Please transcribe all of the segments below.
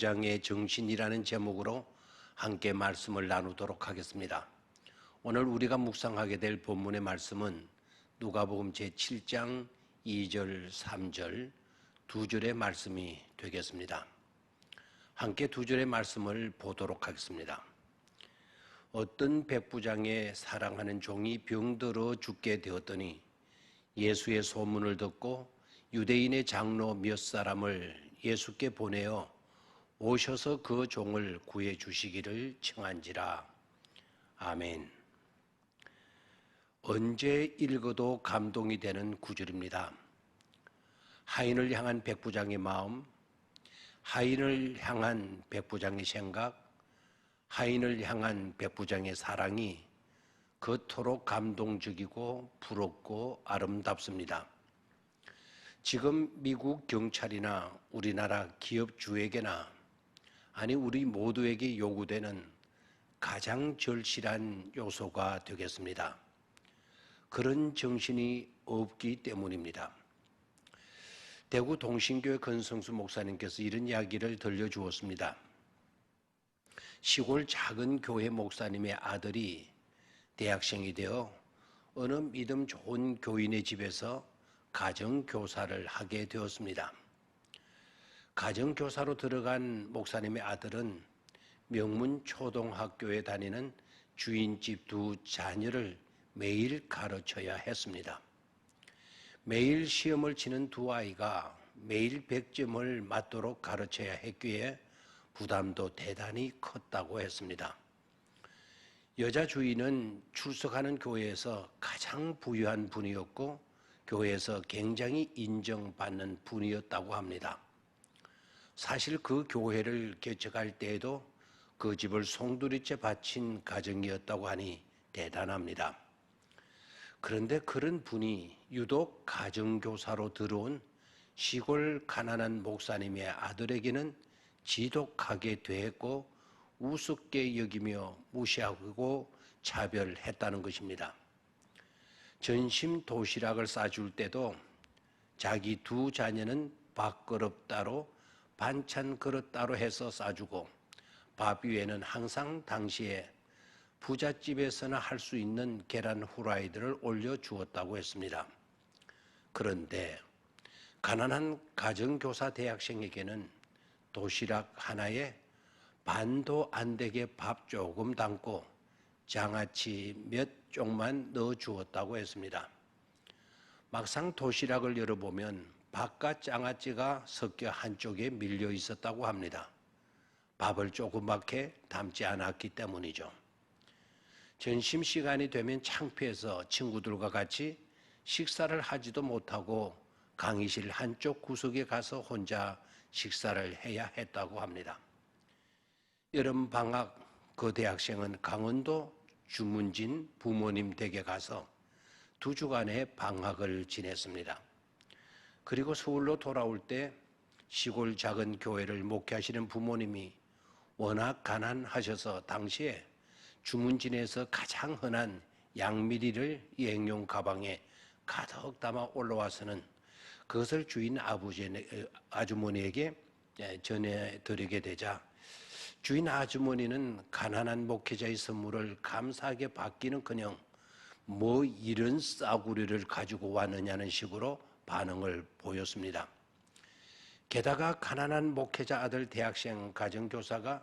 백부장의 정신이라는 제목으로 함께 말씀을 나누도록 하겠습니다. 오늘 우리가 묵상하게 될 본문의 말씀은 누가복음 제7장 2절, 3절 두 절의 말씀이 되겠습니다. 함께 두 절의 말씀을 보도록 하겠습니다. 어떤 백부장의 사랑하는 종이 병들어 죽게 되었더니 예수의 소문을 듣고 유대인의 장로 몇 사람을 예수께 보내어 오셔서 그 종을 구해 주시기를 청한지라. 아멘. 언제 읽어도 감동이 되는 구절입니다. 하인을 향한 백부장의 마음, 하인을 향한 백부장의 생각, 하인을 향한 백부장의 사랑이 그토록 감동적이고 부럽고 아름답습니다. 지금 미국 경찰이나 우리나라 기업주에게나 아니 우리 모두에게 요구되는 가장 절실한 요소가 되겠습니다. 그런 정신이 없기 때문입니다. 대구 동신교회 권성수 목사님께서 이런 이야기를 들려주었습니다. 시골 작은 교회 목사님의 아들이 대학생이 되어 어느 믿음 좋은 교인의 집에서 가정교사를 하게 되었습니다. 가정교사로 들어간 목사님의 아들은 명문 초등학교에 다니는 주인집 두 자녀를 매일 가르쳐야 했습니다. 매일 시험을 치는 두 아이가 매일 100점을 맞도록 가르쳐야 했기에 부담도 대단히 컸다고 했습니다. 여자 주인은 출석하는 교회에서 가장 부유한 분이었고 교회에서 굉장히 인정받는 분이었다고 합니다. 사실 그 교회를 개척할 때에도 그 집을 송두리째 바친 가정이었다고 하니 대단합니다. 그런데 그런 분이 유독 가정교사로 들어온 시골 가난한 목사님의 아들에게는 지독하게 대했고 우습게 여기며 무시하고 차별했다는 것입니다. 전심 도시락을 싸줄 때도 자기 두 자녀는 밥그릇 따로 반찬 그릇 따로 해서 싸주고 밥 위에는 항상 당시에 부잣집에서나 할 수 있는 계란 후라이드를 올려주었다고 했습니다. 그런데 가난한 가정교사 대학생에게는 도시락 하나에 반도 안 되게 밥 조금 담고 장아찌 몇 쪽만 넣어 주었다고 했습니다. 막상 도시락을 열어보면 밥과 장아찌가 섞여 한쪽에 밀려 있었다고 합니다. 밥을 조그맣게 담지 않았기 때문이죠. 점심시간이 되면 창피해서 친구들과 같이 식사를 하지도 못하고 강의실 한쪽 구석에 가서 혼자 식사를 해야 했다고 합니다. 여름방학 그 대학생은 강원도 주문진 부모님 댁에 가서 2주간의 방학을 지냈습니다. 그리고 서울로 돌아올 때 시골 작은 교회를 목회하시는 부모님이 워낙 가난하셔서 당시에 주문진에서 가장 흔한 양미리를 여행용 가방에 가득 담아 올라와서는 그것을 주인 아주머니에게 전해드리게 되자 주인 아주머니는 가난한 목회자의 선물을 감사하게 받기는커녕 뭐 이런 싸구려를 가지고 왔느냐는 식으로 반응을 보였습니다. 게다가 가난한 목회자 아들 대학생 가정교사가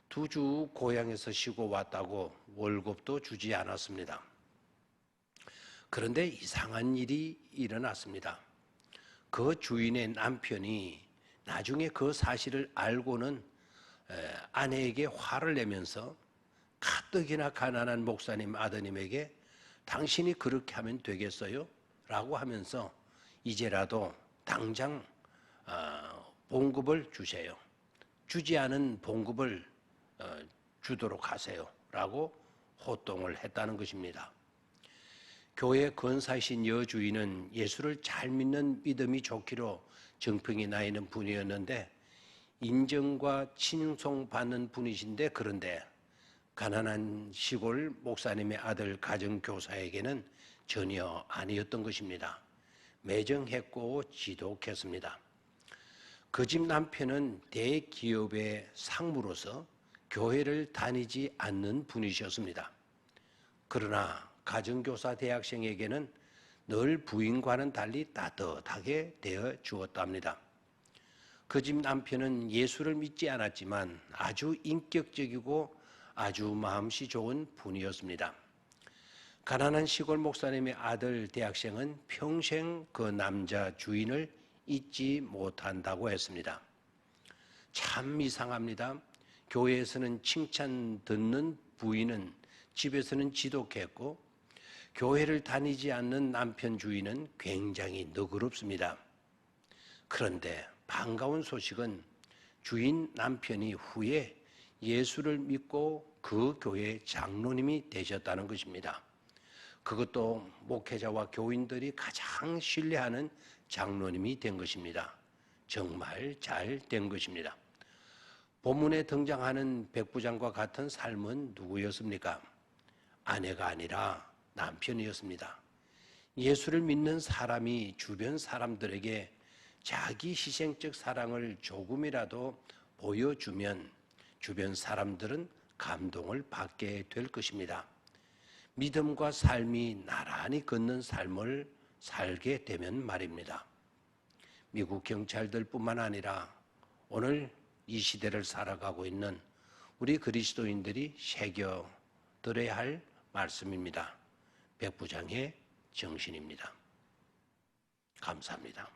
2주 고향에서 쉬고 왔다고 월급도 주지 않았습니다. 그런데 이상한 일이 일어났습니다. 그 주인의 남편이 나중에 그 사실을 알고는 아내에게 화를 내면서 가뜩이나 가난한 목사님 아드님에게 당신이 그렇게 하면 되겠어요? 라고 하면서 이제라도 당장 봉급을 주세요. 주지 않은 봉급을 주도록 하세요. 라고 호통을 했다는 것입니다. 교회 권사이신 여주인은 예수를 잘 믿는 믿음이 좋기로 정평이 나 있는 분이었는데 인정과 칭송받는 분이신데 그런데 가난한 시골 목사님의 아들 가정교사에게는 전혀 아니었던 것입니다. 매정했고 지독했습니다. 그 집 남편은 대기업의 상무로서 교회를 다니지 않는 분이셨습니다. 그러나 가정교사 대학생에게는 늘 부인과는 달리 따뜻하게 대해 주었답니다. 그 집 남편은 예수를 믿지 않았지만 아주 인격적이고 아주 마음씨 좋은 분이었습니다. 가난한 시골 목사님의 아들 대학생은 평생 그 남자 주인을 잊지 못한다고 했습니다. 참 이상합니다. 교회에서는 칭찬 듣는 부인은 집에서는 지독했고 교회를 다니지 않는 남편 주인은 굉장히 너그럽습니다. 그런데 반가운 소식은 주인 남편이 후에 예수를 믿고 그 교회 장로님이 되셨다는 것입니다. 그것도 목회자와 교인들이 가장 신뢰하는 장로님이 된 것입니다. 정말 잘 된 것입니다. 본문에 등장하는 백부장과 같은 삶은 누구였습니까? 아내가 아니라 남편이었습니다. 예수를 믿는 사람이 주변 사람들에게 자기 희생적 사랑을 조금이라도 보여주면 주변 사람들은 감동을 받게 될 것입니다. 믿음과 삶이 나란히 걷는 삶을 살게 되면 말입니다. 미국 경찰들뿐만 아니라 오늘 이 시대를 살아가고 있는 우리 그리스도인들이 새겨들어야 할 말씀입니다. 백부장의 정신입니다. 감사합니다.